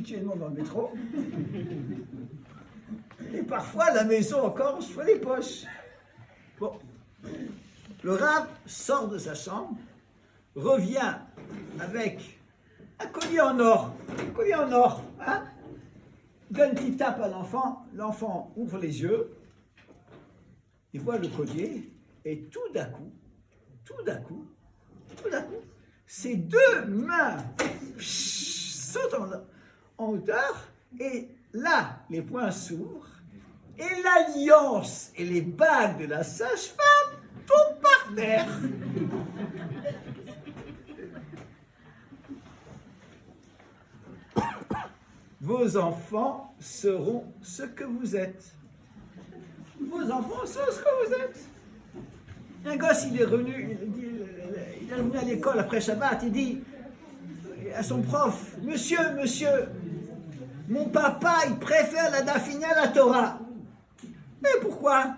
habituellement dans le métro. Et parfois, à la maison encore, on se fait les poches. Bon. Le Rav sort de sa chambre, revient avec un collier en or. Un collier en or. Hein? Donne une petite tape à l'enfant. L'enfant ouvre les yeux. Il voit le collier. Et tout d'un coup, ses deux mains sautent en hauteur. Et là, les poings s'ouvrent. Et l'alliance et les bagues de la sage-femme tombent par terre. Vos enfants seront ce que vous êtes. Vos enfants sont ce que vous êtes. Un gosse, il est revenu à l'école après Shabbat, il dit à son prof, monsieur, mon papa, il préfère la Dafina à la Torah. Mais pourquoi?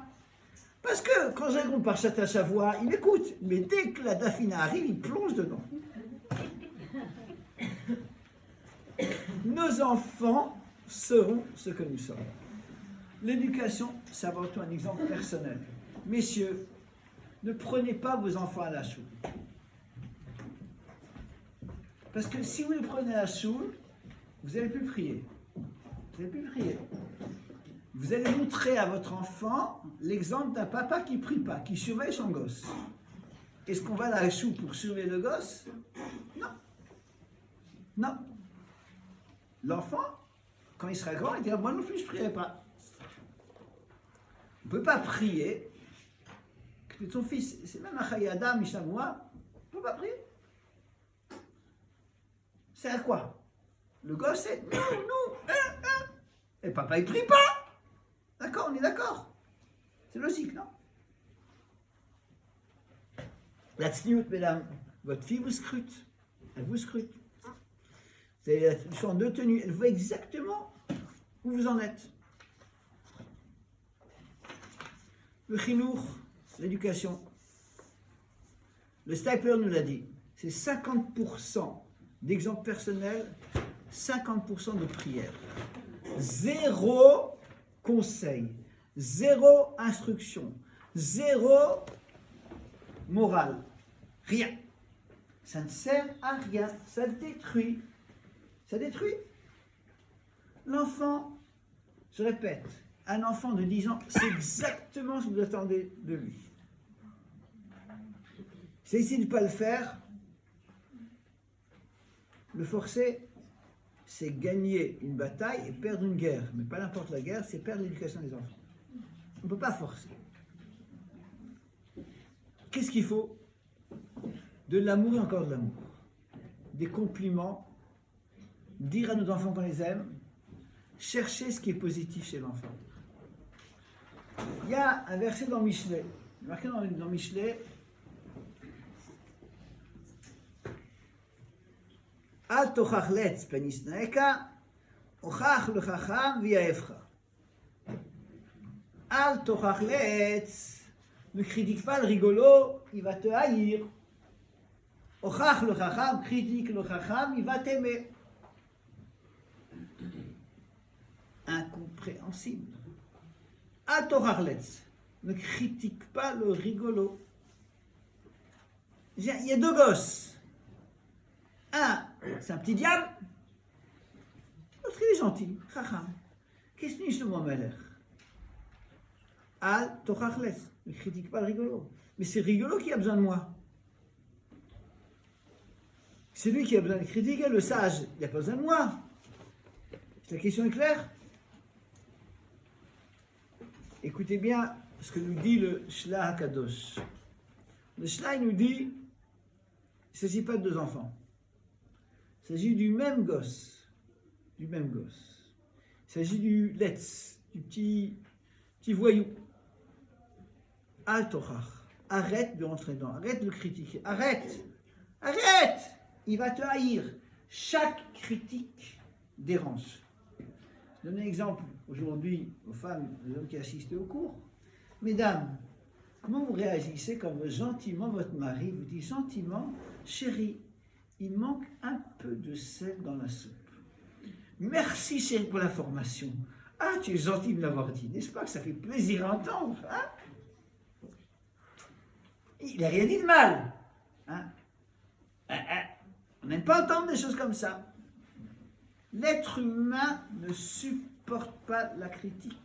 Parce que quand j'ai par Parchat Shavua, il écoute. Mais dès que la Dafina arrive, il plonge dedans. Nos enfants seront ce que nous sommes. L'éducation, c'est avant tout un exemple personnel. Messieurs, ne prenez pas vos enfants à la choule. Parce que si vous les prenez à la choule, vous n'allez plus prier. Vous allez montrer à votre enfant l'exemple d'un papa qui ne prie pas, qui surveille son gosse. Est-ce qu'on va à la choule pour surveiller le gosse? Non. L'enfant, quand il sera grand, il dira, moi non plus je ne prierai pas. On ne peut pas prier que son fils, c'est même un Chayada, Mishnah, on ne peut pas prier. C'est à quoi? Le gosse, c'est nous, et papa, il ne prie pas. D'accord, on est d'accord. C'est logique, non? La tzniout, mesdames, votre fille vous scrute. Elle vous scrute. C'est en deux tenues. Elle voit exactement où vous en êtes. Le chinour, l'éducation. Le Stipler nous l'a dit. C'est 50% d'exemples personnels, 50% de prière. Zéro conseil, zéro instruction, zéro morale. Rien. Ça ne sert à rien. Ça détruit. L'enfant, je répète, un enfant de 10 ans, c'est exactement ce que vous attendez de lui. C'est ici de ne pas le faire. Le forcer, c'est gagner une bataille et perdre une guerre. Mais pas n'importe la guerre, c'est perdre l'éducation des enfants. On ne peut pas forcer. Qu'est-ce qu'il faut? De l'amour et encore de l'amour. Des compliments. Dire à nos enfants qu'on les aime. Chercher ce qui est positif chez l'enfant. Il y a un verset dans Michelet. Marqué dans Michelet. Al tochach letz penisnaeka, ochach lechacham v'yaevcha. Al tochach letz, ne critique pas le rigolo, il va te haïr. Ochach lechacham, critique le chacham, il va t'aimer. Incompréhensible. Al tochach letz, ne critique pas le rigolo. Il y a deux gosses. Un, c'est un petit diable. L'autre, il est gentil. Chacham. Qu'est-ce que je me mêle? Al tochachles. Ne critique pas le rigolo. Mais c'est rigolo qui a besoin de moi. C'est lui qui a besoin de critiquer. Le sage, il n'a pas besoin de moi. La question est claire? Écoutez bien ce que nous dit le Shla HaKadosh. Le Shla, il nous dit, il ne s'agit pas de deux enfants. Il s'agit du même gosse. Il s'agit du letz, du petit voyou. Al tochach. Arrête de rentrer dedans. Arrête de le critiquer. Arrête. Il va te haïr. Chaque critique dérange. Je donne un exemple aujourd'hui aux femmes, aux hommes qui assistent au cours. Mesdames, comment vous réagissez quand gentiment votre mari vous dit gentiment, chérie, il manque un peu de sel dans la soupe. Merci chérie pour la formation. Ah, tu es gentil de l'avoir dit, n'est-ce pas que ça fait plaisir à entendre, hein? Il n'a rien dit de mal. Hein? On n'aime pas entendre des choses comme ça. L'être humain ne supporte pas la critique.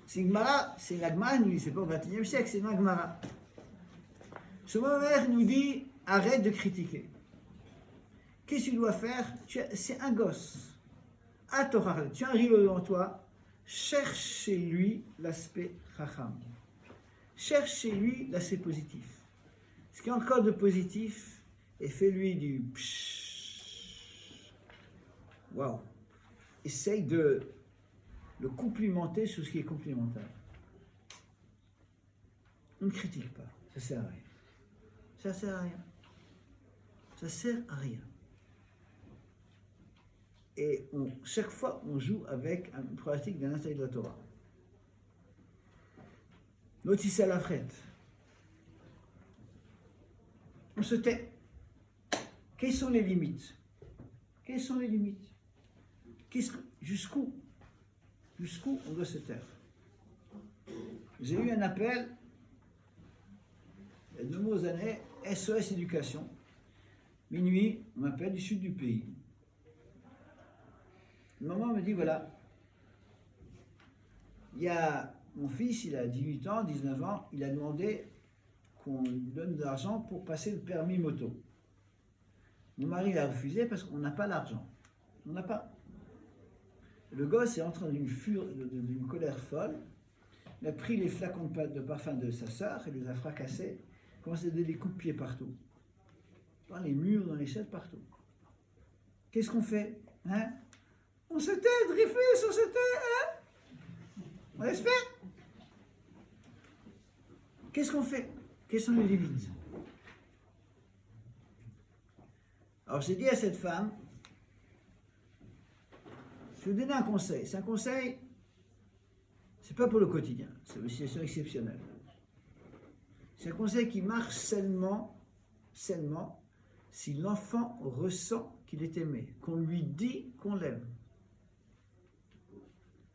C'est une Agmara, c'est pas au XXIe siècle, c'est une Agmara. Ce moment-là nous dit, arrête de critiquer. Qu'est-ce que tu dois faire? C'est un gosse. À Torah, tu as un rideau devant toi, cherche chez lui l'aspect chacham. Cherche chez lui l'aspect positif. Ce qui est encore de positif, et fais-lui du pshhh. Waouh. Essaye de le complimenter sur ce qui est complimentable. On ne critique pas, ça sert à rien. Ça sert à rien. Ça sert à rien. Et chaque fois, on joue avec une pratique d'un intérêt de la Torah. Notissez à la frette. On se tait. Quelles sont les limites? Quelles sont les limites? Jusqu'où on doit se taire? J'ai eu un appel, il y a 2 mois années, SOS Éducation. Minuit, on m'appelle du sud du pays. Maman me dit, voilà, il y a mon fils, il a 18 ans, 19 ans, il a demandé qu'on lui donne de l'argent pour passer le permis moto. Mon mari a refusé parce qu'on n'a pas l'argent. On n'a pas. Le gosse est entré dans d'une colère folle. Il a pris les flacons de parfum de sa sœur, il les a fracassés, il a commencé à donner des coups de pied partout. Dans les murs, dans les chaises, partout. Qu'est-ce qu'on fait? Hein? On se tait, Dreyfus, on se tait, hein? On laisse faire? Qu'est-ce qu'on fait? Quelles sont les limites? Alors j'ai dit à cette femme, je vais vous donner un conseil. C'est un conseil, c'est pas pour le quotidien, c'est une situation exceptionnelle. C'est un conseil qui marche seulement si l'enfant ressent qu'il est aimé, qu'on lui dit qu'on l'aime.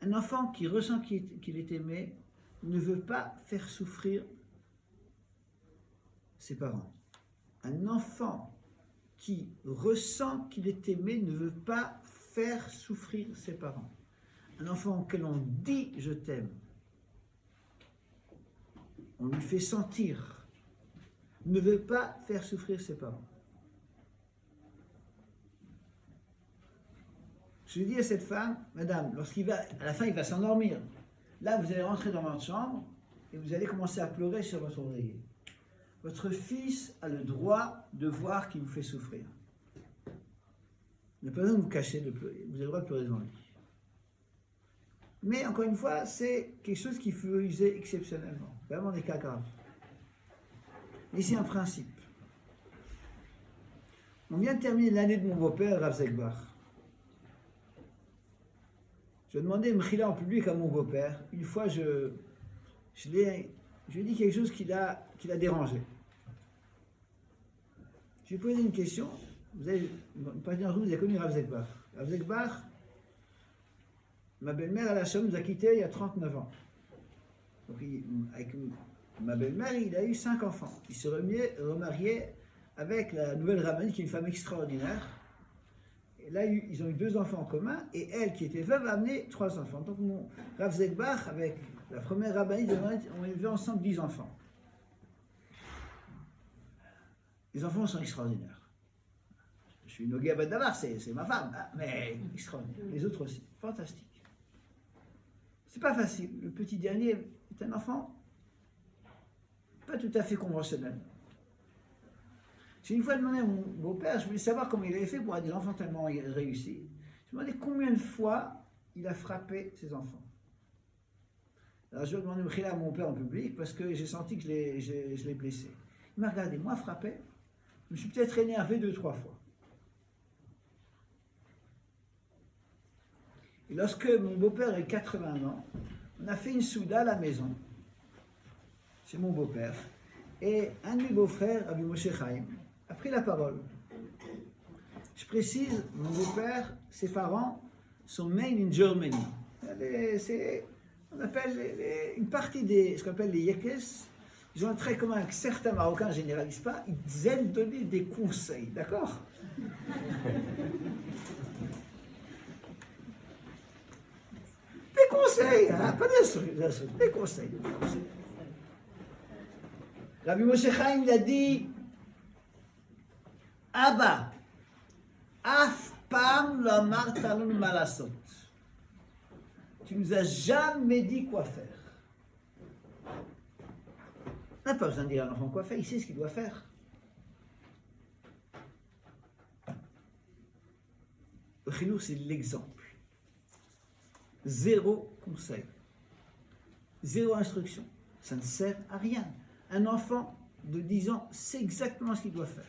Un enfant qui ressent qu'il est aimé ne veut pas faire souffrir ses parents. Un enfant qui ressent qu'il est aimé ne veut pas faire souffrir ses parents. Un enfant auquel on dit « je t'aime », on lui fait sentir, ne veut pas faire souffrir ses parents. Je dis à cette femme, madame, à la fin il va s'endormir. Là, vous allez rentrer dans votre chambre et vous allez commencer à pleurer sur votre oreiller. Votre fils a le droit de voir qu'il vous fait souffrir. Vous n'avez pas besoin de vous cacher de pleurer. Vous avez le droit de pleurer devant lui. Mais encore une fois, c'est quelque chose qu'il faut user exceptionnellement. Vraiment des cas graves. Ici, un principe. On vient de terminer l'année de mon beau-père, Rav Zekbar. Je demandais une mechila en public à mon beau-père. Une fois, je lui ai dit quelque chose qui l'a dérangé. Je lui ai posé une question. Une partie d'entre vous avez connu Rav Zekbar. Rav Zekbar, ma belle-mère à la Somme nous a quittés il y a 39 ans. Donc, avec ma belle-mère, il a eu 5 enfants. Il se remariait avec la nouvelle rabbinite, qui est une femme extraordinaire. Et là, ils ont eu 2 enfants en commun, et elle, qui était veuve, a amené 3 enfants. Donc, mon Rav Zekbar, avec la première rabbinite, ont élevé ensemble 10 enfants. Les enfants sont extraordinaires. Je suis Nogé Abadavar, c'est ma femme, hein, mais extraordinaire. Les autres aussi, fantastique. C'est pas facile. Le petit dernier est un enfant pas tout à fait conventionnel. J'ai une fois demandé à mon beau-père, je voulais savoir comment il avait fait pour avoir des enfants tellement réussis. Je me demandais combien de fois il a frappé ses enfants. Alors je lui ai demandé à mon père en public parce que j'ai senti que je l'ai blessé. Il m'a regardé, moi frappé, je me suis peut-être énervé 2-3 fois. Et lorsque mon beau-père a eu 80 ans, on a fait une souda à la maison, chez mon beau-père, et un de mes beaux-frères, Rabbi Moshe Chaim, a pris la parole. Je précise, mon beau-père, ses parents sont made in Germany. On appelle une partie ce qu'on appelle les Yekes. Ils ont un trait commun avec certains Marocains, je ne généralise pas, ils aiment donner des conseils, d'accord? Des conseils, hein, pas des instructions, des conseils. Rabbi Moshe Chaim, il a dit, Abba, af pam lo amarta lanu ma lasot. Tu nous as jamais dit quoi faire. On n'a pas besoin de dire à l'enfant quoi faire, il sait ce qu'il doit faire. Le chinour, c'est l'exemple. Zéro conseil. Zéro instruction. Ça ne sert à rien. Un enfant de 10 ans sait exactement ce qu'il doit faire.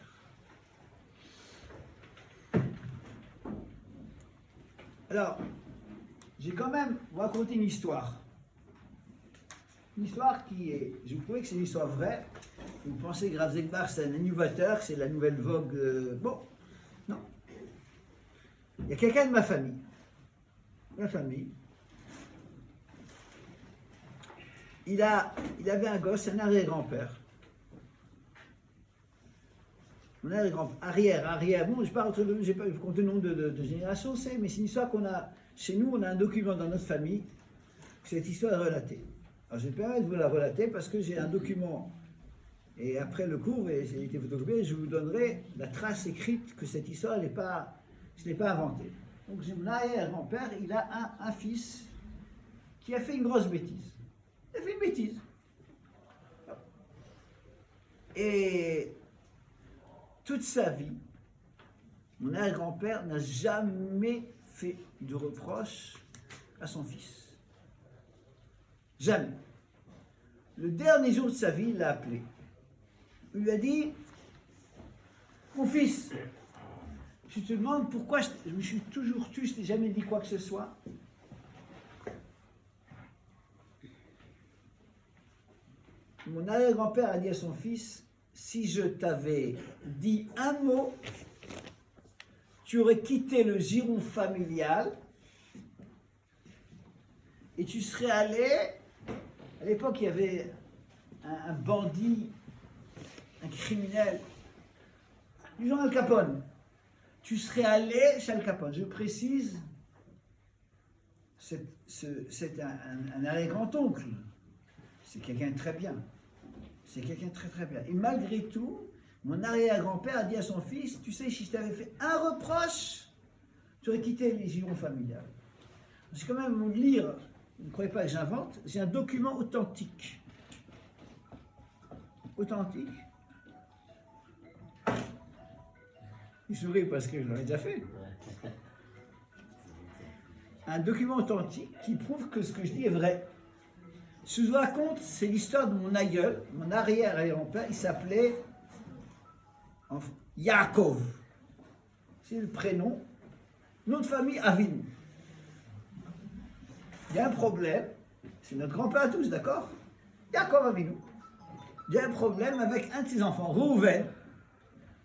Alors, j'ai quand même vous raconter une histoire. Une histoire qui est, je vous promets que c'est une histoire vraie. Vous pensez que Rav Zegbar c'est un innovateur, c'est la nouvelle vogue. Bon, non. Il y a quelqu'un de ma famille. Ma famille. Il avait un gosse, un arrière-grand-père. Mon arrière, bon, je ne vais pas compter le nombre de générations, mais c'est une histoire qu'on a, chez nous, on a un document dans notre famille, que cette histoire est relatée. Alors je vais me permettre de vous la relater parce que j'ai un document, et après le cours, et j'ai été photocopié, je vous donnerai la trace écrite que cette histoire, je ne l'ai pas inventée. Donc j'ai mon arrière-grand-père, il a un fils qui a fait une grosse bêtise. Il a fait une bêtise. Et toute sa vie, mon arrière-grand-père n'a jamais fait de reproche à son fils. Jamais. Le dernier jour de sa vie, il l'a appelé. Il lui a dit, mon fils, je te demande pourquoi je me suis toujours tué, je t'ai jamais dit quoi que ce soit. Mon arrière-grand-père a dit à son fils, si je t'avais dit un mot, tu aurais quitté le giron familial et tu serais allé, à l'époque il y avait un bandit, un criminel, du genre Al Capone. Tu serais allé chez Al Capone. Je précise, c'est un arrière-grand-oncle. C'est quelqu'un de très bien. C'est quelqu'un de très très bien. Et malgré tout, mon arrière-grand-père a dit à son fils, tu sais, si je t'avais fait un reproche, tu aurais quitté les girons familiales. Je vais quand même vous lire, ne croyez pas que j'invente, j'ai un document authentique. Authentique. Il sourit parce que je l'avais déjà fait. Un document authentique qui prouve que ce que je dis est vrai. Ce que je vous raconte, c'est l'histoire de mon aïeul, mon arrière-arrière-grand-père, il s'appelait Yaakov. C'est le prénom. Nom de famille, Avinu. Il y a un problème, c'est notre grand-père à tous, d'accord? Yaakov Avinu. Il y a un problème avec un de ses enfants, Rouven.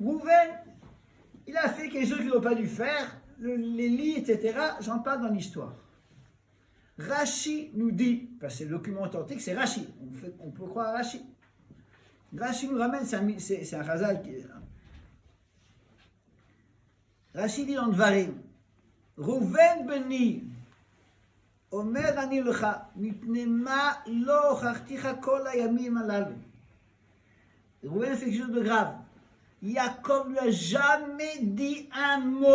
Rouven, il a fait quelque chose qu'il n'aurait pas dû faire, les lits, etc. J'en parle dans l'histoire. Rashi nous dit, parce que c'est le document authentique, c'est Rashi, on peut croire à Rashi. Rashi nous ramène, c'est un Chazal qui est... Rashi dit dans Dvarim, Rouven beni, Omer ani lecha, mipne ma lo chachticha kol hayamim halalu. Rouven fait quelque chose de grave. Yaakov lui a jamais dit un mot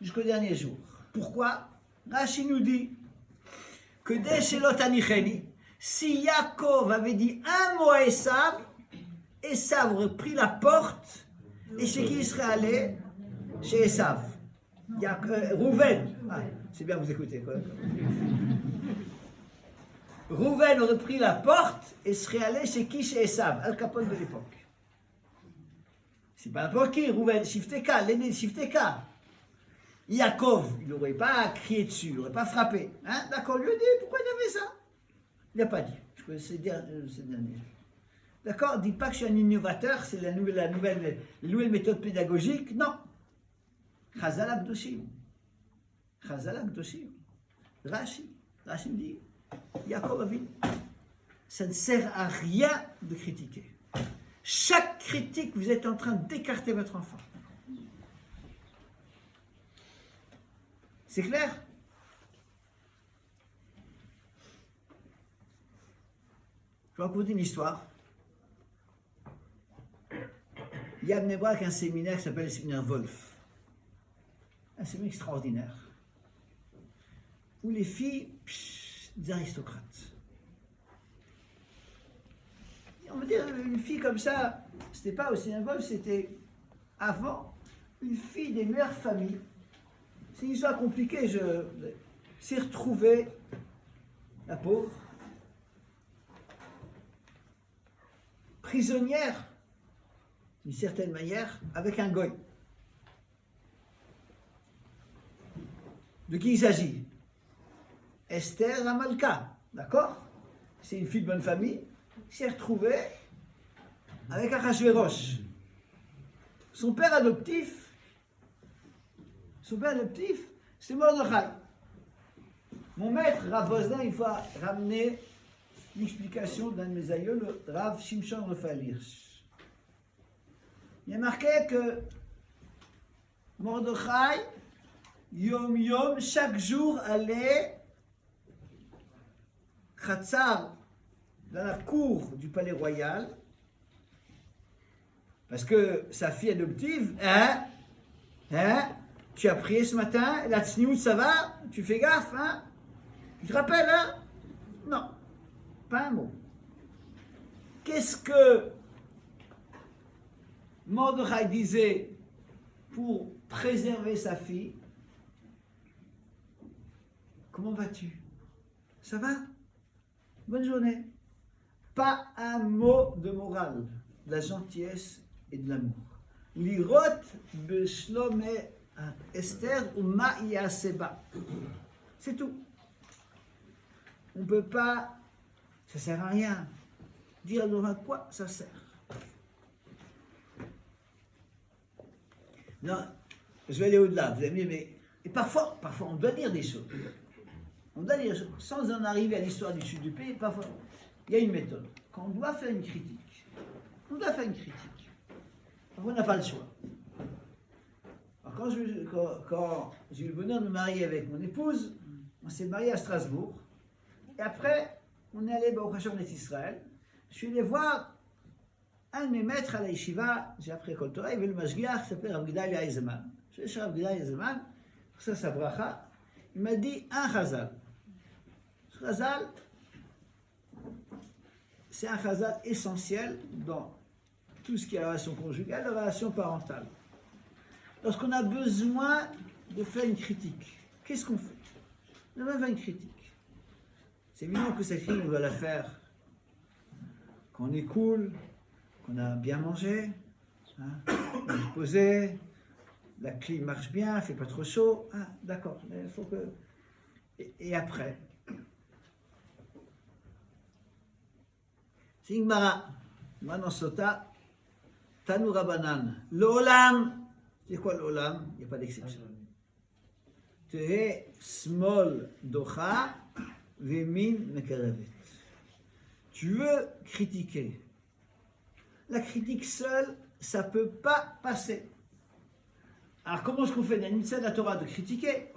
jusqu'au dernier jour. Pourquoi? Rashi nous dit que dès Shelot Anicheni, si Yaakov avait dit un mot à Esav, Esav aurait pris la porte et chez qui il serait allé? Chez Esav. Rouven, c'est bien vous écoutez quoi. Rouven aurait pris la porte et serait allé chez qui? Chez Esav, Al Capone de l'époque. C'est pas n'importe qui, Rouven, Shifteka, l'aîné de Shifteka. Yaakov, il n'aurait pas crié dessus, il n'aurait pas frappé. Hein? D'accord, lui a dit, pourquoi il a fait ça? Il n'a pas dit. Je peux essayer de dire ces derniers. D'accord, dites pas que je suis un innovateur, c'est la nouvelle méthode pédagogique. Non. Chazal Akdoshim. Chazal Akdoshim. Rashi me dit, Yaakov Avinu, ça ne sert à rien de critiquer. Chaque critique, vous êtes en train d'écarter votre enfant. C'est clair? Je vais vous raconter une histoire. Il y a à Bnei Brak un séminaire qui s'appelle le séminaire Wolf. Un séminaire extraordinaire. Où les filles, des aristocrates. On va dire, une fille comme ça, c'était pas au séminaire Wolf, c'était avant une fille des meilleures familles. C'est une histoire compliquée, s'est retrouvée, la pauvre, prisonnière, d'une certaine manière, avec un goy. De qui il s'agit? Esther Amalka, d'accord? C'est une fille de bonne famille, s'est retrouvée avec Achashverosh. Son père adoptif, c'est Mordechai. Mon maître, Rav Vosnin, une fois ramené l'explication d'un de mes aïeux, le Rav Shimshon Raphaël Hirsch. Il y a marqué que Mordechai, Yom Yom, chaque jour, allait Khatsar, dans la cour du palais royal, parce que sa fille adoptive, tu as prié ce matin, la tsniout, ça va? Tu fais gaffe, hein? Tu te rappelles, hein? Non, pas un mot. Qu'est-ce que Mordechai disait pour préserver sa fille? Comment vas-tu? Ça va? Bonne journée. Pas un mot de morale, de la gentillesse et de l'amour. Lirot beshlome Esther ou Maïa Seba. C'est tout. On ne peut pas, ça ne sert à rien. Dire à quoi ça sert. Non, je vais aller au-delà. Vous allez me dire, mais et parfois, on doit dire des choses. On doit dire, sans en arriver à l'histoire du sud du pays, parfois, il y a une méthode. Quand on doit faire une critique, parfois on n'a pas le choix. Alors quand j'ai eu le bonheur de me marier avec mon épouse, on s'est marié à Strasbourg, et après, on est allé au Khachon d'Israël. Je suis allé voir un de mes maîtres à la yeshiva, j'ai appris Kol Torah, il y avait le Mashgiach qui s'appelait Rav Gedalia Eisenman. Je suis allé chez Rav Gedalia Eisenman, pour ça, sa bracha, il m'a dit un chazal. Ce chazal, c'est un chazal essentiel dans tout ce qui est la relation conjugale, la relation parentale. Lorsqu'on a besoin de faire une critique, qu'est-ce qu'on fait? On a besoin de faire une critique. C'est évident que cette critique, on doit la faire quand on est cool, qu'on a bien mangé, on est posé, la clim marche bien, il ne fait pas trop chaud. Ah, d'accord, mais il faut que... Et après, c'est une Gemara, Manon Sota, Tanu Rabanan, l'Olam, c'est quoi l'Olam? Il n'y a pas d'exception. Tehe smol docha vemin mekarevet. Tu veux critiquer. La critique seule, ça ne peut pas passer. Alors comment est-ce qu'on fait dans de la Torah de critiquer?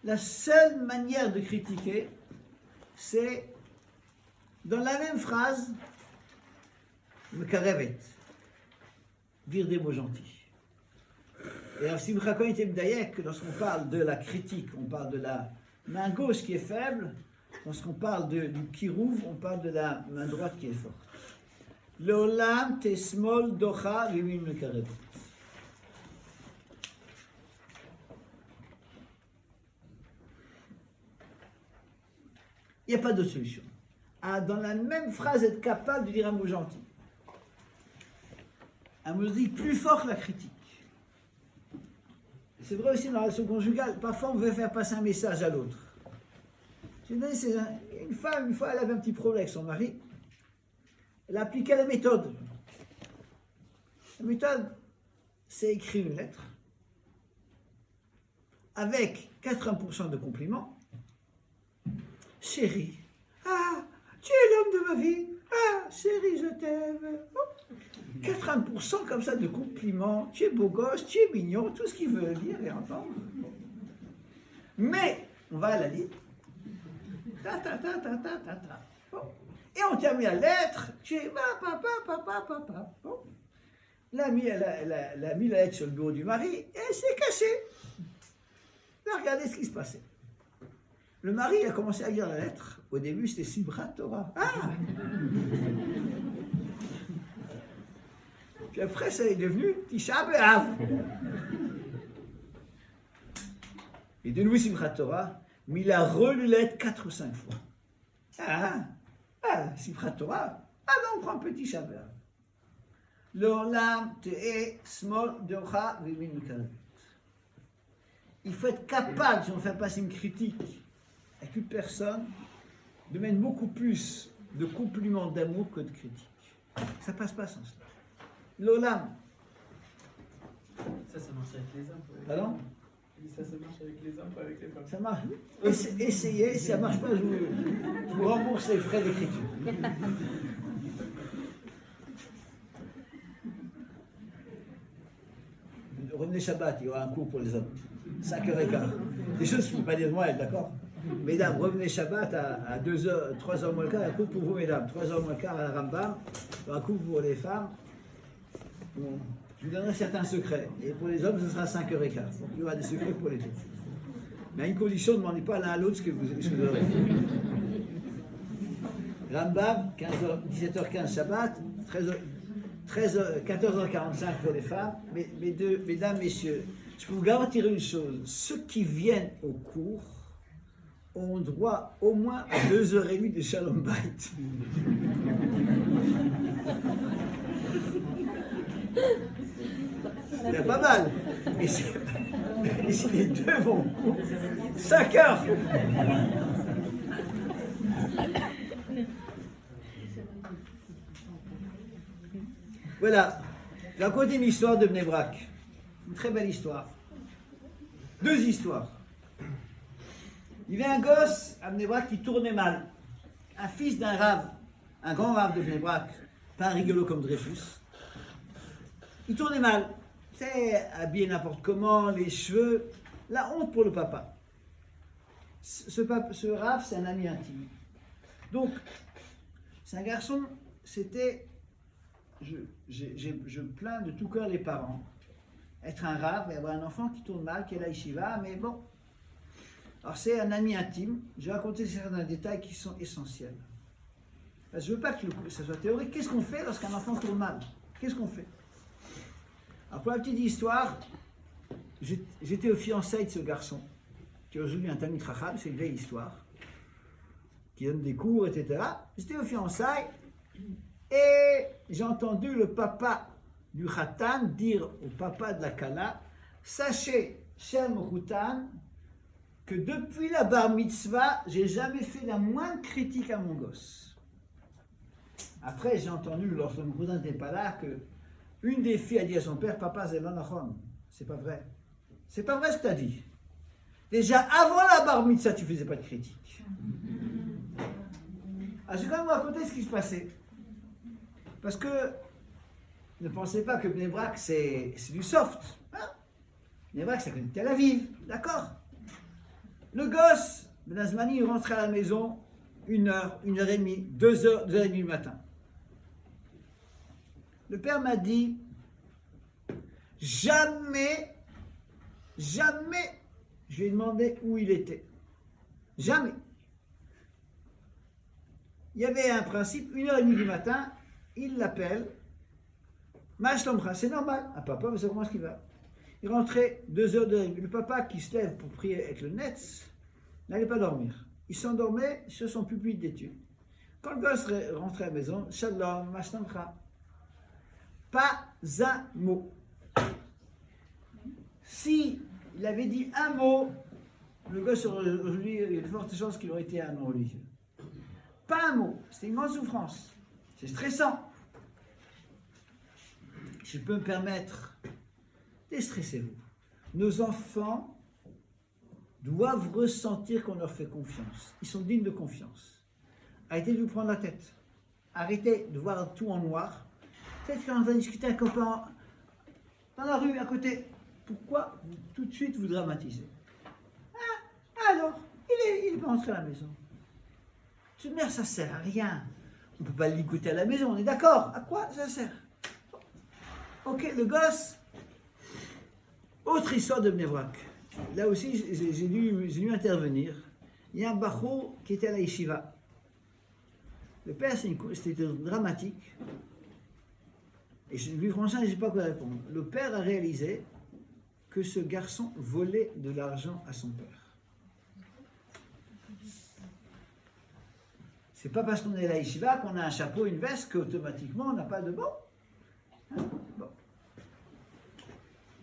La seule manière de critiquer, c'est dans la même phrase, mekarevet, dire des mots gentils. Et alors, Simcha Cohen était M'dayek que lorsqu'on parle de la critique, on parle de la main gauche qui est faible, lorsqu'on parle du kirouv, on parle de la main droite qui est forte. L'olam tesmol docha v'min mekarevet. Il n'y a pas d'autre solution. Dans la même phrase, être capable de dire un mot gentil. Un mot dit plus fort que la critique. C'est vrai aussi dans la relation conjugale. Parfois, on veut faire passer un message à l'autre. Une femme, une fois, elle avait un petit problème avec son mari. Elle a appliqué la méthode. La méthode, c'est écrire une lettre. avec 80% de compliments. Chérie, ah, tu es l'homme de ma vie. Ah, chérie, je t'aime. 80% comme ça de compliments. Tu es beau gosse, tu es mignon, tout ce qu'il veut dire et entendre. Mais, on va à la ligne. Ta, ta, ta, ta, ta, ta, ta. Bon. Et on termine la lettre. Tu es papa, papa, papa. Bon. Elle a mis la lettre sur le bureau du mari et elle s'est cachée. Elle a regardé ce qui se passait. Le mari a commencé à lire la lettre. Au début, c'était Simchat Torah. Ah! Puis après, ça est devenu Tisha B'Av. Et de nouveau Simchat Torah, mais il a relu la lettre 4 ou 5 fois. Simchat Torah. Ah non, on prend un petit Tisha B'Av. L'olam te'e smol deocha v'min mekaret. Il faut être capable, si on fait passer une critique avec une personne, de mettre beaucoup plus de compliments d'amour que de critiques. Ça passe pas sans cela. L'olam. Ça marche avec les hommes. Pardon? Ça marche avec les hommes, pas avec les femmes. Ça marche. Essayez, si ça marche pas, je vous rembourse les frais d'écriture. Revenez Shabbat, il y aura un cours pour les hommes. 5h15. Des choses qu'il ne faut pas dire de moi, d'accord? Mesdames, revenez Shabbat à 2h, 3h moins le quart, un cours pour vous, mesdames. 3h moins le quart à la Rambam, un cours pour les femmes. Bon, je vous donnerai certains secrets. Et pour les hommes, ce sera 5h15. Donc il y aura des secrets pour les deux. Mais à une condition, ne demandez pas l'un à l'autre ce que vous aurez. Rambam, 17h15 Shabbat, 14h45 pour les femmes. Mesdames, messieurs, je peux vous garantir une chose, ceux qui viennent au cours ont droit au moins à 2h30 de Shalom Bayit. C'est pas mal. Et si les deux vont 5 heures. Voilà, j'ai raconté une histoire de Bnei Brak. Une très belle histoire. 2 histoires. Il y avait un gosse à Bnei Brak qui tournait mal. Un fils d'un rave, un grand rave de Bnei Brak, pas un rigolo comme Dreyfus. Il tournait mal. C'est habillé n'importe comment, les cheveux. La honte pour le papa. Ce rave, c'est un ami intime. Donc, c'est un garçon, c'était... Je plains de tout cœur les parents. Être un rave et avoir un enfant qui tourne mal, qui est la yeshiva, mais bon. Alors c'est un ami intime. Je vais raconter certains détails qui sont essentiels. Parce que je ne veux pas que ça soit théorique. Qu'est-ce qu'on fait lorsqu'un enfant tourne mal? Qu'est-ce qu'on fait? Alors pour la petite histoire, j'étais au fiançailles de ce garçon, qui est aujourd'hui un Talmid Chacham, c'est une vieille histoire, qui donne des cours, etc. J'étais au fiançailles. Et j'ai entendu le papa du Khatan dire au papa de la Kala, sachez, cher Mouroutan, que depuis la bar mitzvah, j'ai jamais fait la moindre critique à mon gosse. Après, j'ai entendu, lorsque Mouroutan n'était pas là, que une des filles a dit à son père, papa, c'est l'anachon. C'est pas vrai. C'est pas vrai ce que tu as dit. Déjà, avant la bar mitzvah, tu faisais pas de critique. Alors, je vais quand même vous raconter ce qui se passait. Parce que ne pensez pas que Bnei Brak c'est du soft. Hein? Bnei Brak c'est comme Tel Aviv, d'accord? Le gosse, Benazmani, il rentrait à la maison 1h, 1h30, 2h, 2h30 du matin. Le père m'a dit, jamais, je lui ai demandé où il était. Jamais. Il y avait un principe, 1h30 du matin, il l'appelle, c'est normal, un papa, mais c'est comment est-ce qu'il va? Il rentrait 2h, 2h30. Le papa qui se lève pour prier avec le Netz n'allait pas dormir. Il s'endormait sur son pupitre d'études. Quand le gosse rentrait à la maison, Shalom, Mashtamcha, pas un mot. Si il avait dit un mot, le gosse aujourd'hui, il y a de fortes chances qu'il aurait été un non-religieux. Pas un mot, c'était une grande souffrance. C'est stressant. Si je peux me permettre, déstressez-vous. Nos enfants doivent ressentir qu'on leur fait confiance. Ils sont dignes de confiance. Arrêtez de vous prendre la tête. Arrêtez de voir tout en noir. Peut-être qu'on va discuter avec un copain dans la rue à côté. Pourquoi tout de suite vous dramatisez? Ah, alors, il est pas entré à la maison. Toute mère, ça sert à rien. On ne peut pas l'écouter à la maison, on est d'accord? À quoi ça sert? Ok, le gosse. Autre histoire de Bnei-Brak. Là aussi, j'ai dû intervenir. Il y a un bachou qui était à la yeshiva. Le père, c'était dramatique. Et je lui franchement, je n'ai pas quoi répondre. Le père a réalisé que ce garçon volait de l'argent à son père. C'est pas parce qu'on est à la yeshiva qu'on a un chapeau, une veste, qu'automatiquement on n'a pas de bon. Hein? Bon.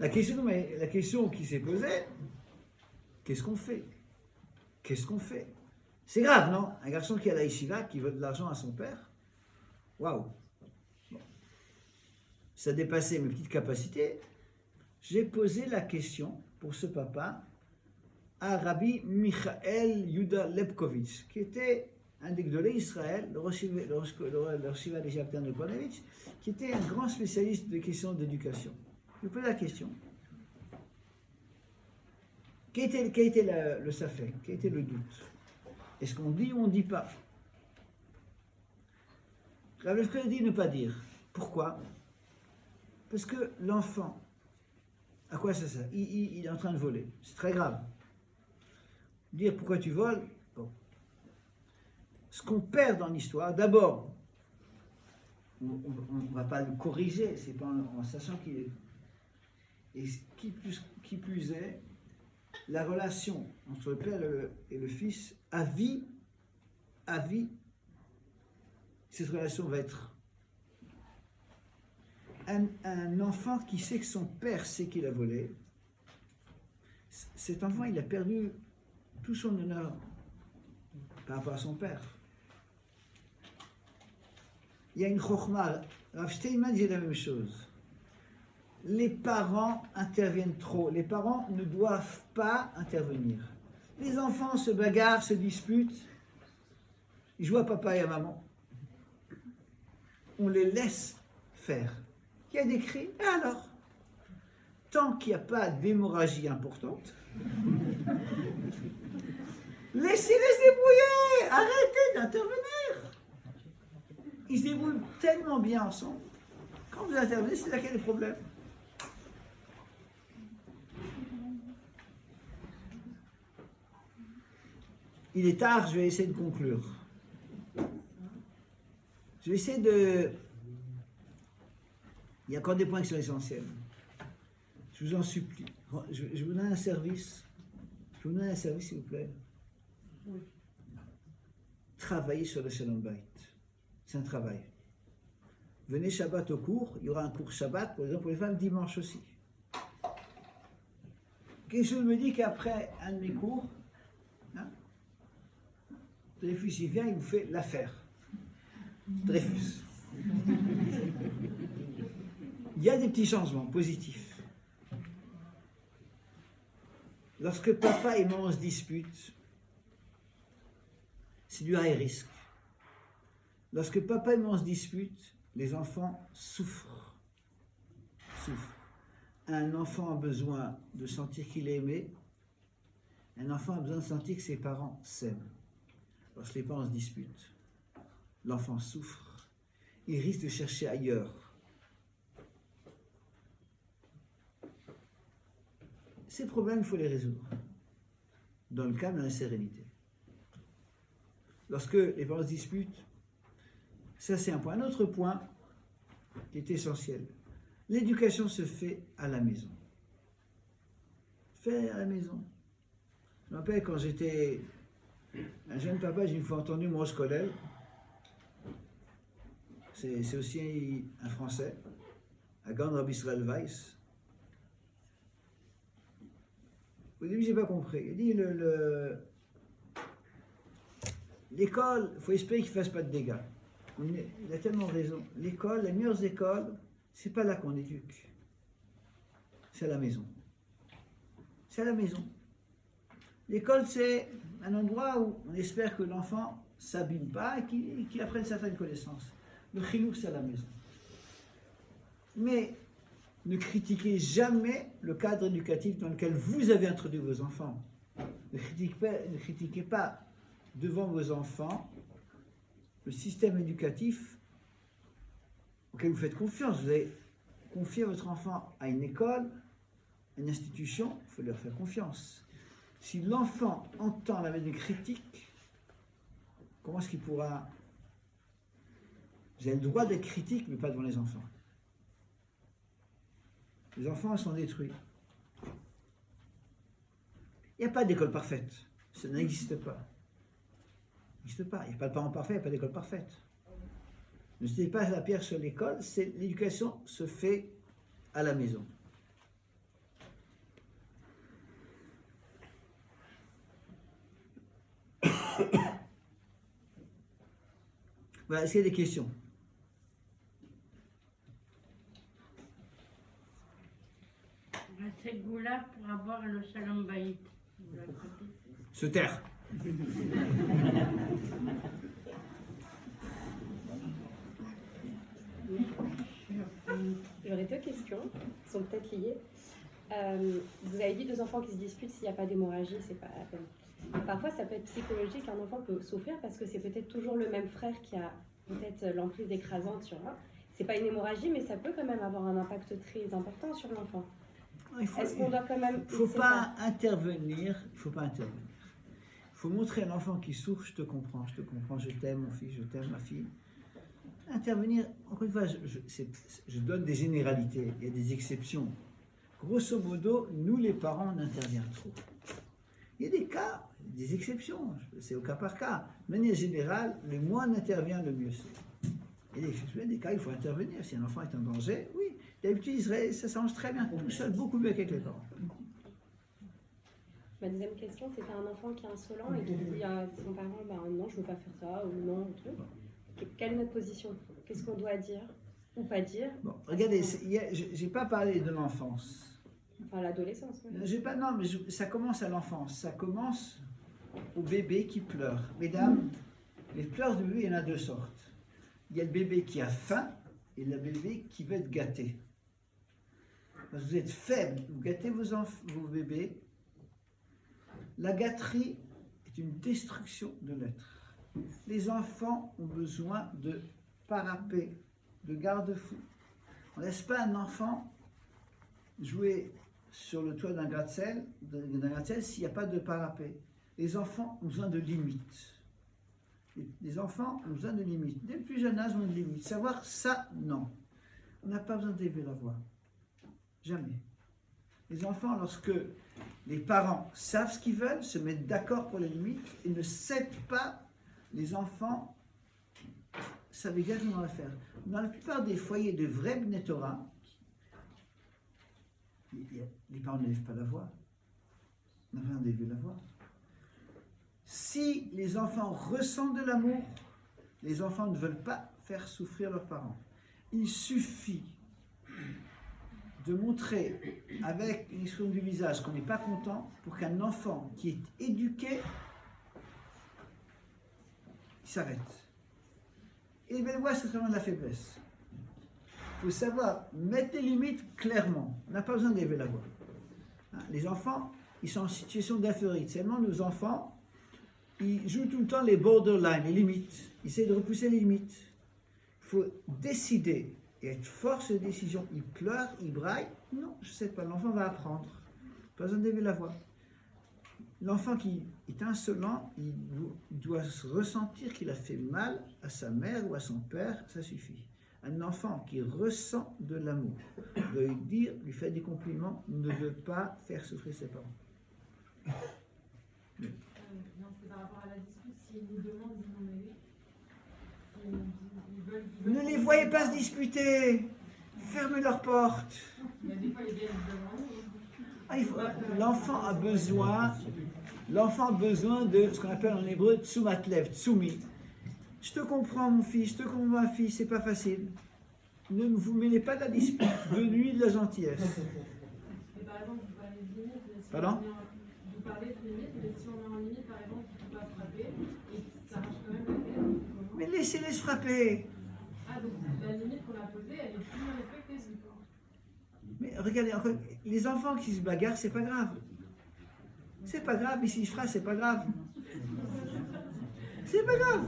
La question qui s'est posée, qu'est-ce qu'on fait? Qu'est-ce qu'on fait? C'est grave, non? Un garçon qui est à la yeshiva, qui vole de l'argent à son père, waouh! Bon. Ça dépassait mes petites capacités. J'ai posé la question pour ce papa à Rabbi Michael Yuda Lepkovitch, qui était un des gdolés Israël, le Shiva d'Égyptien de Ponevic, qui était un grand spécialiste des questions d'éducation. Je pose la question. Quel était le safek? Quel était le doute? Est-ce qu'on dit ou on ne dit pas? Rabbi Lepkovitch dit ne pas dire. Pourquoi? Parce que l'enfant, à quoi ça sert? Il est en train de voler. C'est très grave. Dire pourquoi tu voles, bon. Ce qu'on perd dans l'histoire, d'abord, on ne va pas le corriger, c'est pas en sachant qu'il est. Et qui plus est, la relation entre le père et le fils, à vie, cette relation va être. Un enfant qui sait que son père sait qu'il a volé, cet enfant, il a perdu tout son honneur par rapport à son père. Il y a une chokhma. Rav Steinman dit la même chose. Les parents interviennent trop. Les parents ne doivent pas intervenir. Les enfants se bagarrent, se disputent. Ils jouent à papa et à maman. On les laisse faire. Il y a des cris. Et alors? Tant qu'il n'y a pas d'hémorragie importante, laissez-les se débrouiller. Arrêtez d'intervenir. Ils se débrouillent tellement bien ensemble. Quand vous intervenez, c'est là qu'il y a des problèmes. Il est tard, je vais essayer de conclure. Je vais essayer de... Il y a encore des points qui sont essentiels. Je vous en supplie. Je vous donne un service. Je vous donne un service, s'il vous plaît. Oui. Travaillez sur le Shalom Bayit. C'est un travail. Venez Shabbat au cours. Il y aura un cours Shabbat, par exemple, pour les femmes, dimanche aussi. Quelque chose me dit qu'après un de mes cours, Dreyfus, il vient, il vous fait l'affaire. Dreyfus. Il y a des petits changements positifs. Lorsque papa et maman se disputent, c'est du high risk. Lorsque papa et maman se disputent, les enfants souffrent. Un enfant a besoin de sentir qu'il est aimé. Un enfant a besoin de sentir que ses parents s'aiment. Lorsque les parents se disputent, l'enfant souffre. Il risque de chercher ailleurs. Ces problèmes, il faut les résoudre. Dans le calme, dans la sérénité. Lorsque les parents se disputent, ça c'est un point. Un autre point qui est essentiel. L'éducation se fait à la maison. Fait à la maison. Je me rappelle quand j'étais un jeune papa, j'ai une fois entendu mon Kollel. C'est aussi un Français, à Gand Rabbi Israël Weiss. Au début, je n'ai pas compris. Il dit l'école, il faut espérer qu'il ne fasse pas de dégâts. Il a tellement raison. L'école, les meilleures écoles, c'est pas là qu'on éduque. C'est à la maison. C'est à la maison. L'école, c'est un endroit où on espère que l'enfant ne s'abîme pas et qu'il apprenne certaines connaissances. Le chinour, c'est à la maison. Mais ne critiquez jamais le cadre éducatif dans lequel vous avez introduit vos enfants. Ne critiquez pas devant vos enfants le système éducatif auquel vous faites confiance. Vous avez confié votre enfant à une école, à une institution, il faut leur faire confiance. Si l'enfant entend la des critiques, comment est-ce qu'il pourra... Vous avez le droit d'être critique, mais pas devant les enfants. Les enfants sont détruits. Il n'y a pas d'école parfaite. Ça n'existe pas. Il n'existe pas. Il n'y a pas de parent parfait, il n'y a pas d'école parfaite. Ne jetez pas la pierre sur l'école, l'éducation se fait à la maison. Voilà, est-ce qu'il y a des questions? La Ségoula pour avoir le Shalom Bayit. Se taire. J'aurais deux questions qui sont peut-être liées. Vous avez dit 2 enfants qui se disputent, s'il n'y a pas d'hémorragie, c'est pas la peine. Parfois, ça peut être psychologique, un enfant peut souffrir parce que c'est peut-être toujours le même frère qui a peut-être l'emprise écrasante sur un. C'est pas une hémorragie, mais ça peut quand même avoir un impact très important sur l'enfant. Est-ce qu'on doit quand même... Il ne faut pas intervenir. Il faut montrer à l'enfant qui souffre, je te comprends, je t'aime mon fils, je t'aime ma fille. Intervenir, encore une fois, je donne des généralités, il y a des exceptions. Grosso modo, nous les parents, on intervient trop. Il y a des cas, des exceptions, c'est au cas par cas. De manière générale, le moins on intervient, le mieux c'est. Il y a des cas, il faut intervenir. Si un enfant est en danger, oui. D'habitude, ça s'arrange très bien, tout seul, beaucoup mieux qu'avec les parents. Ma deuxième question, c'était un enfant qui est insolent et qui dit à son parent, non, je ne veux pas faire ça, ou non, ou truc. Quelle est notre position? Qu'est-ce qu'on doit dire ou pas dire? Bon, regardez, j'ai pas parlé de l'enfance. Enfin, l'adolescence. Oui. Ça commence à l'enfance. Ça commence au bébé qui pleure. Mesdames, les pleurs de bébé, il y en a 2 sortes. Il y a le bébé qui a faim et le bébé qui veut être gâté. Parce que vous êtes faible, vous gâtez vos bébés. La gâterie est une destruction de l'être. Les enfants ont besoin de parapet, de garde-fou. On ne laisse pas un enfant jouer sur le toit d'un gratte-ciel s'il n'y a pas de parapet. Les enfants ont besoin de limites. Les enfants ont besoin de limites. Dès le plus jeune âge, on a de limites. Savoir ça, non. On n'a pas besoin d'élever la voix. Jamais. Les enfants, lorsque les parents savent ce qu'ils veulent, se mettent d'accord pour les limites et ne cèdent pas, les enfants savent exactement quoi faire. Dans la plupart des foyers de vrais Bnei Torah, les parents n'élèvent pas la voix. On n'a pas besoin d'élever la voix. Si les enfants ressentent de l'amour, les enfants ne veulent pas faire souffrir leurs parents. Il suffit de montrer avec une expression du visage qu'on n'est pas content pour qu'un enfant qui est éduqué, il s'arrête. Et l'élever la voix, c'est vraiment de la faiblesse. Il faut savoir mettre des limites clairement. On n'a pas besoin d'élever la voix. Les enfants, ils sont en situation d'infériorité. Seulement, nos enfants, ils jouent tout le temps les borderlines, les limites. Ils essaient de repousser les limites. Il faut décider et être force de décision. Il pleure, il braille. Non, je ne sais pas, l'enfant va apprendre. Pas besoin d'élever la voix. L'enfant qui est insolent, il doit ressentir qu'il a fait mal à sa mère ou à son père, ça suffit. Un enfant qui ressent de l'amour, doit lui dire, lui faire des compliments, ne veut pas faire souffrir ses parents. Non, c'est par rapport à la dispute, s'ils vous demandent d'y en aller, Ne les voyez pas se disputer, fermez leurs portes. il y a des fois, ils viennent devant. L'enfant a besoin de ce qu'on appelle en hébreu tsumat lev, tsumi. Je te comprends mon fils, je te comprends ma fille, c'est pas facile. Ne vous mêlez pas de la dispute, de nuit de la gentillesse. Mais par exemple, vous parlez de limites, Pardon? de parlais de limite, mais si on met en limite, par exemple, qu'il ne faut pas frapper et que ça arrache quand même la tête, comment? Mais laissez-les se frapper. Ah, donc la limite qu'on a posée, elle est plus respectée, du coup. Mais regardez, encore, les enfants qui se bagarrent, c'est pas grave. C'est pas grave, mais s'ils se frappent, c'est pas grave. C'est pas grave.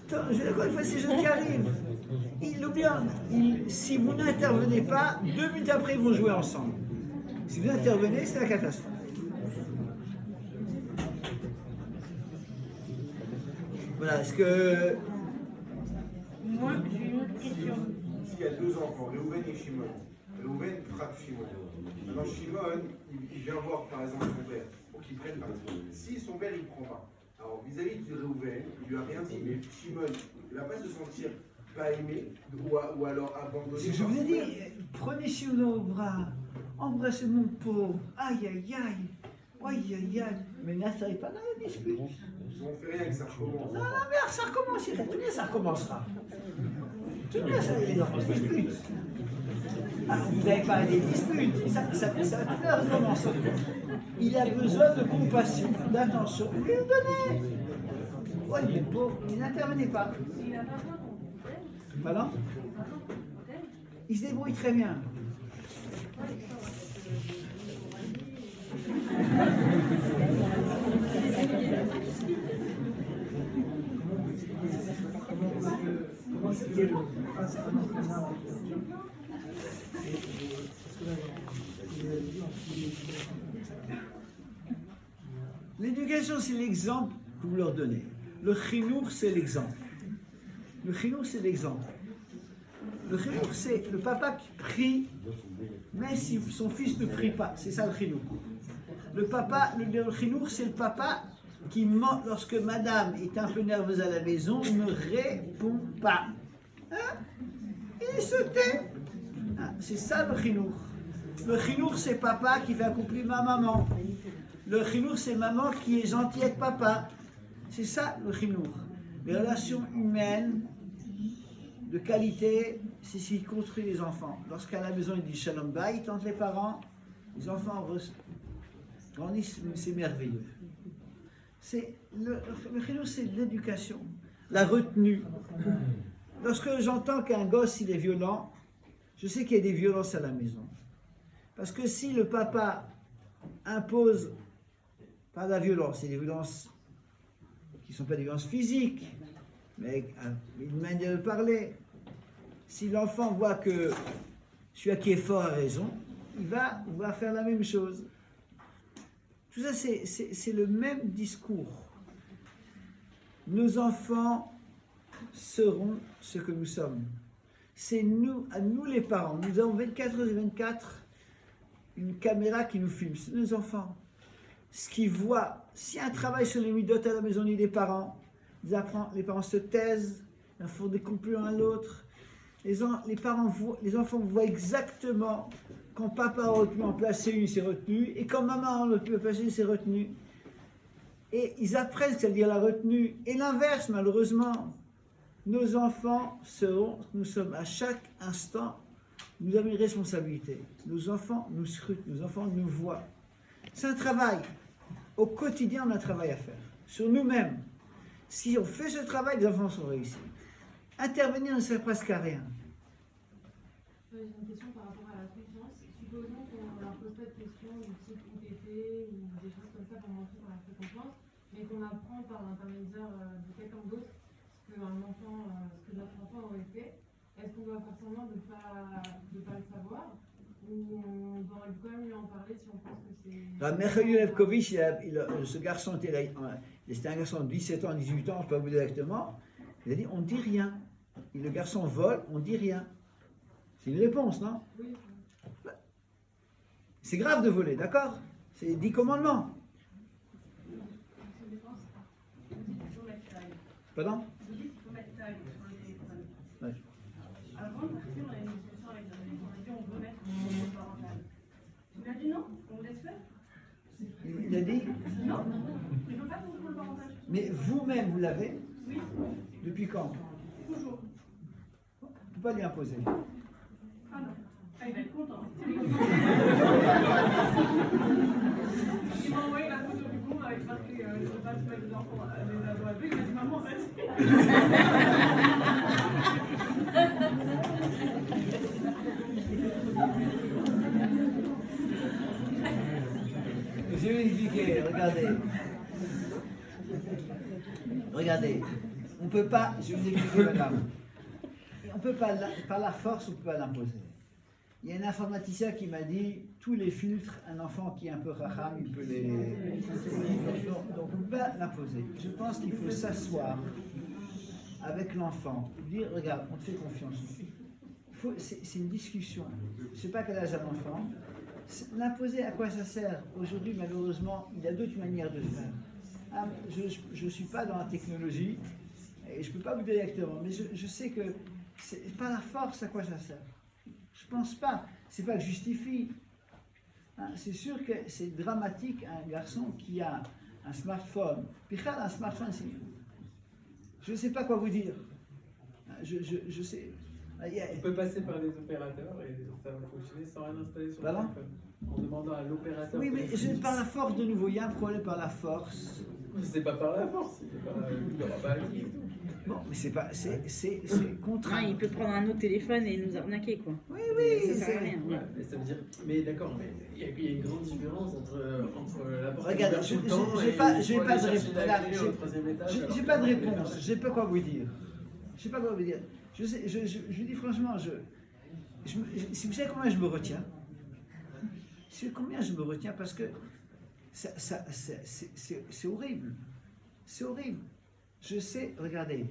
Attends, encore une fois, ces jeunes qui arrivent. Ils l'oublient. Si vous n'intervenez pas, 2 minutes après, ils vont jouer ensemble. Si vous intervenez, c'est la catastrophe. Voilà, est-ce que... Moi, j'ai une autre question. S'il y a 2 enfants, Réhouven et Shimon, Réhouven frappe Shimon. Maintenant, Shimon, il vient voir par exemple son père pour qu'il prenne parti. Si son père il ne prend pas, alors vis-à-vis de Réhouven, il lui a rien dit, mais Shimon, il ne va pas se sentir pas aimé ou alors abandonné. Je vous ai dit, prenez Shimon au bras, embrassez mon pauvre, aïe aïe aïe, aïe aïe aïe. Mais n'installez pas dans la dispute. Ils n'ont fait rien que ça recommence. Non, non, mais ça recommence, tout bien ça recommencera. Tout bien ça, les enfants se disputent. Alors, vous n'avez pas des disputes, ça va tout bien recommencer. Il a besoin de compassion, d'attention. Lui le donnez. Oui, mais pauvre, il n'intervenait pas. Pardon? Il se débrouille très bien. L'éducation, c'est l'exemple que vous leur donnez. Le chinour, c'est l'exemple. Le chinour, c'est l'exemple. Le chinour, c'est le papa qui prie, mais si son fils ne prie pas. C'est ça le chinour. Le chinour, c'est le papa qui ment lorsque madame est un peu nerveuse à la maison, ne répond pas. Hein? Il se tait. Ah, c'est ça le chinour. Le chinour, c'est papa qui fait un compliment à maman. Le chinour, c'est maman qui est gentille avec papa. C'est ça le chinour. Les relations humaines de qualité, c'est ce qui construit les enfants. Lorsqu'à la maison il dit shalom bayit entre les parents, les enfants grandissent, c'est merveilleux. Le chinour, c'est l'éducation, la retenue. Lorsque j'entends qu'un gosse il est violent, je sais qu'il y a des violences à la maison. Parce que si le papa impose pas la violence, c'est des violences qui ne sont pas des violences physiques, mais une manière de parler. Si l'enfant voit que celui qui est fort a raison, il va faire la même chose. Tout ça, c'est le même discours. Nos enfants seront ce que nous sommes. C'est nous, à nous les parents. Nous avons 24 heures et 24 une caméra qui nous filme. C'est nos enfants. Ce qu'ils voient, s'il y a un travail sur les midotes à la maison des parents, les parents se taisent, ils font des compliments à l'autre. Les enfants voient exactement quand papa aurait pu en placer une, il s'est retenu, et quand maman aurait pu en placer une, il s'est retenu. Et ils apprennent, c'est-à-dire la retenue. Et l'inverse, malheureusement, nos enfants nous sommes à chaque instant, nous avons une responsabilité. Nos enfants nous scrutent, nos enfants nous voient. C'est un travail. Au quotidien, on a un travail à faire. Sur nous-mêmes. Si on fait ce travail, les enfants sont réussis. Intervenir ne sert presque à rien. J'ai une question par rapport à la confiance. Supposons qu'on ne leur pose pas de questions du type IPP ou des choses comme ça pour montrer qu'on leur fait confiance, mais qu'on apprend par l'intermédiaire de quelqu'un d'autre ce que notre enfant aurait fait. Est-ce qu'on doit faire semblant de ne pas le savoir, ou on doit quand même lui en parler si on pense que c'est... Michael Levkovitch, ce garçon c'était un garçon de 17 ans, 18 ans, je ne peux pas vous dire exactement. Il a dit on ne dit rien. Et le garçon vole, on ne dit rien. C'est une réponse, non? Oui. C'est grave de voler, d'accord? C'est 10 commandements. Pardon? Ouais. Avant de partir, on a une discussion avec la maison, on a dit on veut mettre un contrôle parental. Il a dit non, on vous laisse faire. Il a dit? Non, je ne veux pas de contrôle parental. Mais vous-même, vous l'avez? Oui, Depuis quand? toujours. On ne peut pas lui imposer. Ah non. Ah, il va être content. marqué, je ne peux pas se mettre les enfants, les ados adultes, il m'a dit maman, vas-y. Je vais vous expliquer, regardez. Regardez, on ne peut pas, je vais vous expliquer madame, on ne peut pas, par la force, on ne peut pas l'imposer. Il y a un informaticien qui m'a dit, tous les filtres, un enfant qui est un peu racham, il peut les... Donc on ne peut pas l'imposer. Je pense qu'il faut s'asseoir avec l'enfant, dire, regarde, on te fait confiance. C'est une discussion. Je ne sais pas quel âge a l'enfant. L'imposer, à quoi ça sert? Aujourd'hui, malheureusement, il y a d'autres manières de faire. Ah, je ne suis pas dans la technologie, et je ne peux pas vous dire directement, mais je sais que c'est pas la force, à quoi ça sert. Je ne pense pas. C'est pas que je justifie. Hein, c'est sûr que c'est dramatique un garçon qui a un smartphone. Puis un smartphone, je ne sais pas quoi vous dire. Je sais. On peut passer par les opérateurs et ça va fonctionner sans rien installer sur le Pardon? téléphone. En demandant à l'opérateur. Oui, mais par la force, de nouveau, il y a un problème par la force. C'est pas par la force, il n'y aura pas acquis et tout. Bon, mais c'est pas, c'est contraint. Non, il peut prendre un autre téléphone et nous arnaquer, quoi. Oui, Ça sert à c'est... rien. Ouais, mais ça veut dire. Mais d'accord, mais il y a une grande différence entre la porte Regarde, ouverte tout le temps j'ai et pas pour de aller chercher réponse. la clé au troisième étage, alors J'ai que pas de vous pouvez réponse. faire Je sais pas quoi vous dire. Je sais pas quoi vous dire. Je dis franchement, si vous savez combien je me retiens, c'est combien je me retiens parce que c'est horrible. C'est horrible. Je sais, regardez,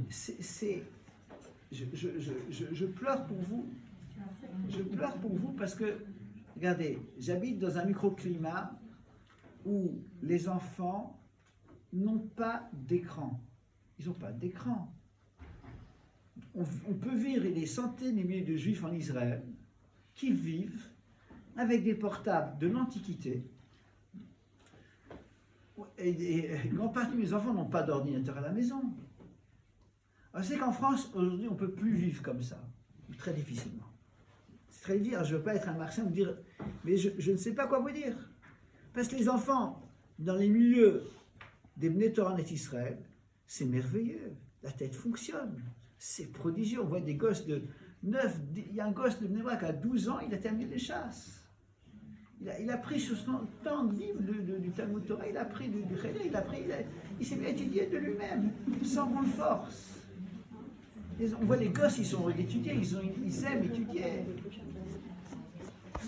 je pleure pour vous. Je pleure pour vous parce que, regardez, j'habite dans un microclimat où les enfants n'ont pas d'écran. Ils n'ont pas d'écran. On peut vivre des centaines de milliers de juifs en Israël qui vivent avec des portables de l'Antiquité. Et une grande partie de mes enfants n'ont pas d'ordinateur à la maison. Alors, c'est qu'en France, aujourd'hui, on ne peut plus vivre comme ça, très difficilement. C'est très difficile. Je ne veux pas être un marxien, vous dire, mais je ne sais pas quoi vous dire. Parce que les enfants, dans les milieux des Bnei Torah et Israël, c'est merveilleux. La tête fonctionne. C'est prodigieux. On voit des gosses de 9, il y a un gosse de Bnei Brak à 12 ans, il a terminé les chasses. Il a pris sur son temps de livre du Talmud Torah, il a pris du Chédé, il s'est mis à étudier de lui-même, sans grande force. On voit les gosses, ils sont étudiés, ils aiment étudier.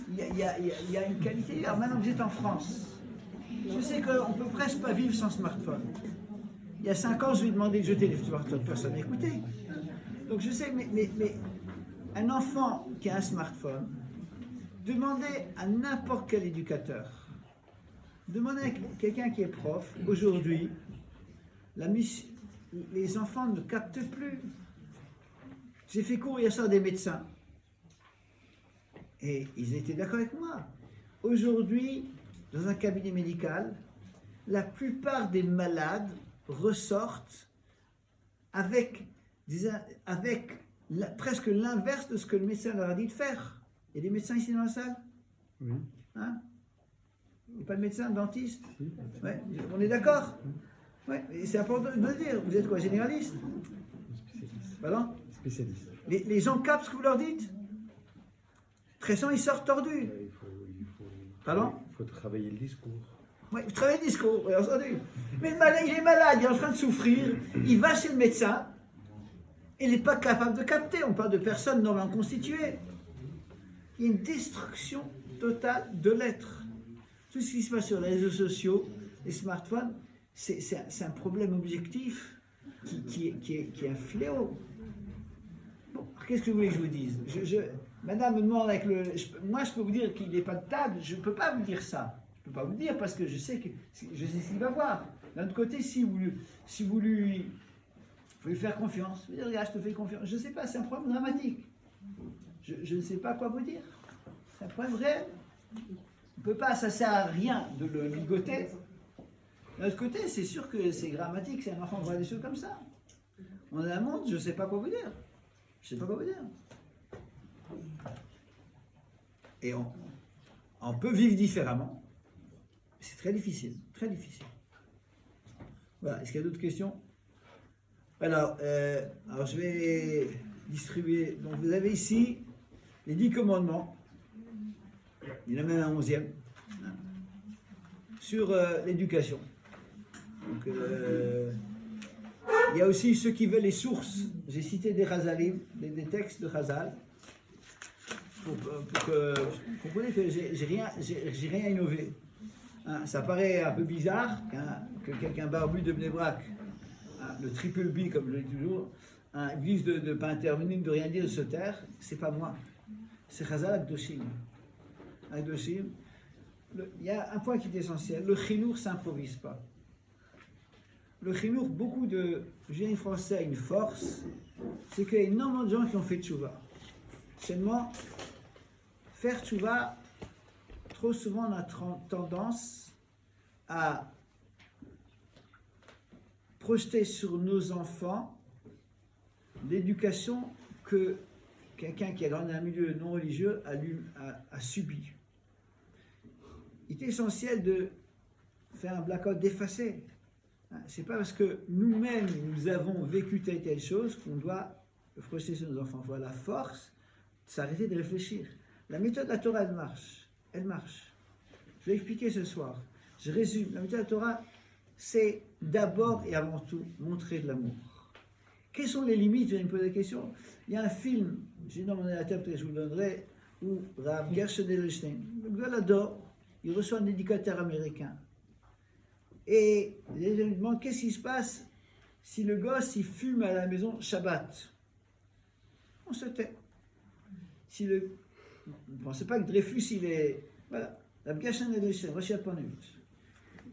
Il y a une qualité. Alors maintenant, vous êtes en France. Je sais qu'on ne peut presque pas vivre sans smartphone. Il y a 5 ans, je lui ai demandé de jeter les smartphones, personne n'écoutait. Donc je sais, mais un enfant qui a un smartphone, demandez à n'importe quel éducateur, demandez à quelqu'un qui est prof, aujourd'hui, les enfants ne captent plus. J'ai fait cours hier soir des médecins, et ils étaient d'accord avec moi. Aujourd'hui, dans un cabinet médical, la plupart des malades ressortent avec presque l'inverse de ce que le médecin leur a dit de faire. Il y a des médecins ici dans la salle? Oui. Hein? Il n'y a pas de médecin, dentiste? Ouais. On est d'accord? Ouais. Et c'est important de le dire. Vous êtes quoi, généraliste? Spécialiste. Pardon? Spécialiste. Les gens captent ce que vous leur dites? Très souvent, ils sortent tordus. Pardon? Il faut travailler le discours. Oui, vous travaillez le discours, oui, entendu. Mais il est malade, il est en train de souffrir, il va chez le médecin, il n'est pas capable de capter. On parle de personnes normalement constituées. Il y a une destruction totale de l'être. Tout ce qui se passe sur les réseaux sociaux, les smartphones, c'est un problème objectif qui est un fléau. Bon, qu'est-ce que vous voulez que je vous dise? Madame me demande avec moi, je peux vous dire qu'il n'est pas de table, je ne peux pas vous dire ça. Je ne peux pas vous dire parce que je sais ce qu'il va voir. D'un autre côté, si vous lui faire confiance, vous dire, regarde, je te fais confiance. Je ne sais pas, c'est un problème dramatique. Je ne sais pas quoi vous dire. C'est un problème réel. On ne peut pas, ça ne sert à rien de le ligoter. D'un autre côté, c'est sûr que c'est dramatique, c'est un enfant qui voit des choses comme ça. On a un monde, je ne sais pas quoi vous dire. Je ne sais pas quoi vous dire. Et on peut vivre différemment. c'est très difficile, très difficile. Voilà, est-ce qu'il y a d'autres questions? Alors je vais distribuer. Donc vous avez ici les 10 commandements. Il y en a même un 11e. Sur l'éducation. Donc, il y a aussi ceux qui veulent les sources. J'ai cité des Chazalim, des textes de Chazal, pour que vous compreniez que j'ai rien innové. Hein, ça paraît un peu bizarre que quelqu'un barbu de Bnei Brak, le triple B comme je le dis toujours, ils disent de ne pas intervenir, de rien dire, de se taire. C'est pas moi. C'est Chazal Akdoshim. Akdoshim. Il y a un point qui est essentiel. Le chinour ne s'improvise pas. Le chinour, beaucoup de génies français a une force, c'est qu'il y a énormément de gens qui ont fait tchouva. Seulement, faire tchouva, trop souvent on a tendance à projeter sur nos enfants l'éducation que quelqu'un qui a grandi dans un milieu non religieux a subi. Il est essentiel de faire un blackout, d'effacer. C'est pas parce que nous-mêmes nous avons vécu telle chose qu'on doit le projeter sur nos enfants. Il faut avoir la force de s'arrêter de réfléchir. La méthode de la Torah, elle marche. Elle marche. Je vais expliquer ce soir. Je résume. La méthode de la Torah, c'est d'abord et avant tout montrer de l'amour. Quelles sont les limites? Je vais me poser la question. Il y a un film, j'ai dans mon ordinateur, peut-être je vous le donnerai, où Rav Gershon Edelstein, le gars l'adore, il reçoit un éducateur américain. Et les gens lui demandent qu'est-ce qui se passe si le gosse il fume à la maison Shabbat. On se tait. Si le... Vous ne pensez pas que Dreyfus il est... Voilà. La Gershon Edelstein, Rosh Hashanah.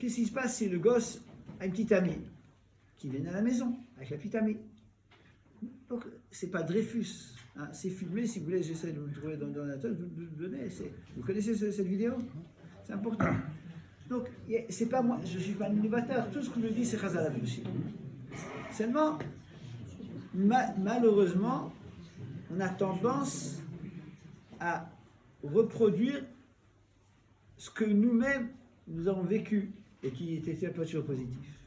Qu'est-ce qui se passe si le gosse a une petite amie qui vient à la maison avec la petite amie? Donc, c'est pas Dreyfus, hein, c'est filmé. Si vous voulez, j'essaie de vous le trouver dans l'ordinateur, je vous le donner. Vous connaissez cette vidéo? C'est important. Donc, c'est pas moi, je ne suis pas un innovateur. Tout ce que je dis, c'est Chazal Adoshim. Seulement, malheureusement, on a tendance à reproduire ce que nous-mêmes, nous avons vécu et qui était pas toujours positif.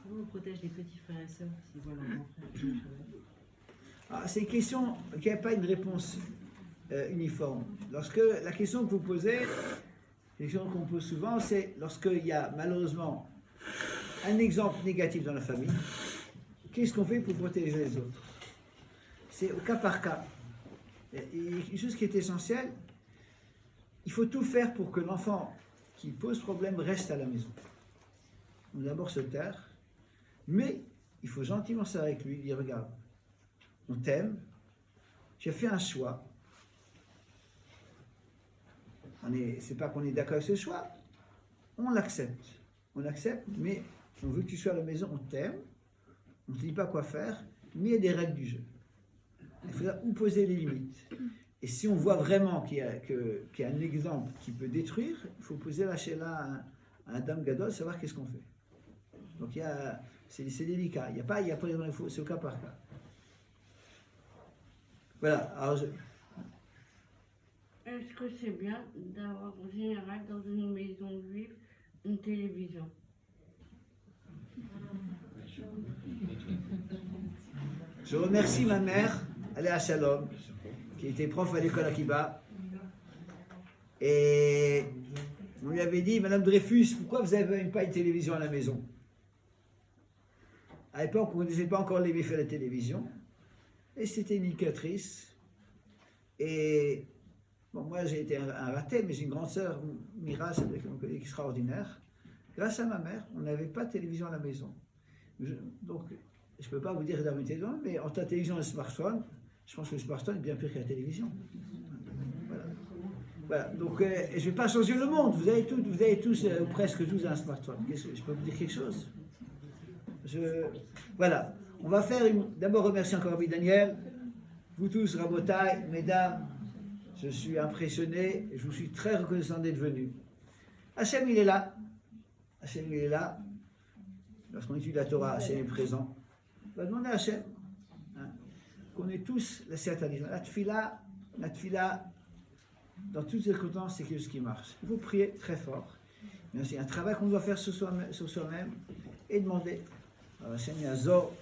Comment on protège les petits frères et sœurs s'ils voient leur grand frère? C'est une question qui n'a pas une réponse uniforme. Lorsque la question que vous posez, la question qu'on pose souvent, c'est lorsqu'il y a malheureusement un exemple négatif dans la famille, qu'est-ce qu'on fait pour protéger les autres? C'est au cas par cas. Et une chose qui est essentielle, il faut tout faire pour que l'enfant qui pose problème reste à la maison. On doit d'abord se taire, mais il faut gentiment ça avec lui, dire regarde, on t'aime, tu as fait un choix. C'est pas qu'on est d'accord avec ce choix, on l'accepte. On l'accepte, mais on veut que tu sois à la maison, on t'aime, on ne te dit pas quoi faire, mais il y a des règles du jeu. Il faut où poser les limites. Et si on voit vraiment qu'il y a un exemple qui peut détruire, il faut poser la chéla à un dame gadol, savoir qu'est-ce qu'on fait. Donc c'est délicat, il n'y a pas c'est au cas par cas. Voilà, alors Est-ce que c'est bien d'avoir en général dans une maison juive une télévision? Je remercie ma mère, elle est à Shalom, qui était prof à l'école Akiba. Et on lui avait dit, Madame Dreyfus, pourquoi vous n'avez pas une télévision à la maison? À l'époque, on ne connaissait pas encore les méfaits de la télévision. Et c'était une éducatrice. Et bon, moi, j'ai été un raté, mais j'ai une grande sœur, Mira, c'est une collègue extraordinaire. Grâce à ma mère, on n'avait pas de télévision à la maison. Donc, je ne peux pas vous dire d'avoir une télévision, mais entre la télévision et le smartphone, je pense que le smartphone est bien pire que la télévision. Voilà. Donc, je ne vais pas changer le monde. Vous avez tous, ou presque tous, un smartphone. Je peux vous dire quelque chose? Voilà. On va faire d'abord remercier encore Rabbi Daniel. Vous tous, Rabotai, mesdames, je suis impressionné et je vous suis très reconnaissant d'être venus. Hachem, il est là. Hachem, il est là. Lorsqu'on étudie la Torah, Hachem est présent. On va demander à Hachem qu'on ait tous la certaine. La tfila, dans toutes circonstances, c'est quelque chose qui marche. Il faut prier très fort. Mais c'est un travail qu'on doit faire sur soi-même et demander. Alors, Hachem Yazor,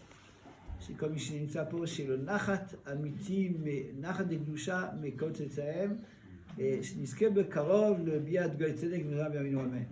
c'est comme ici une sapo, c'est le nachat amiti, mais nachat de gdusha, mais kol tzetzahem, et שנזכה בקרוב לביאת גואל צדק במהרה בימינו אמן.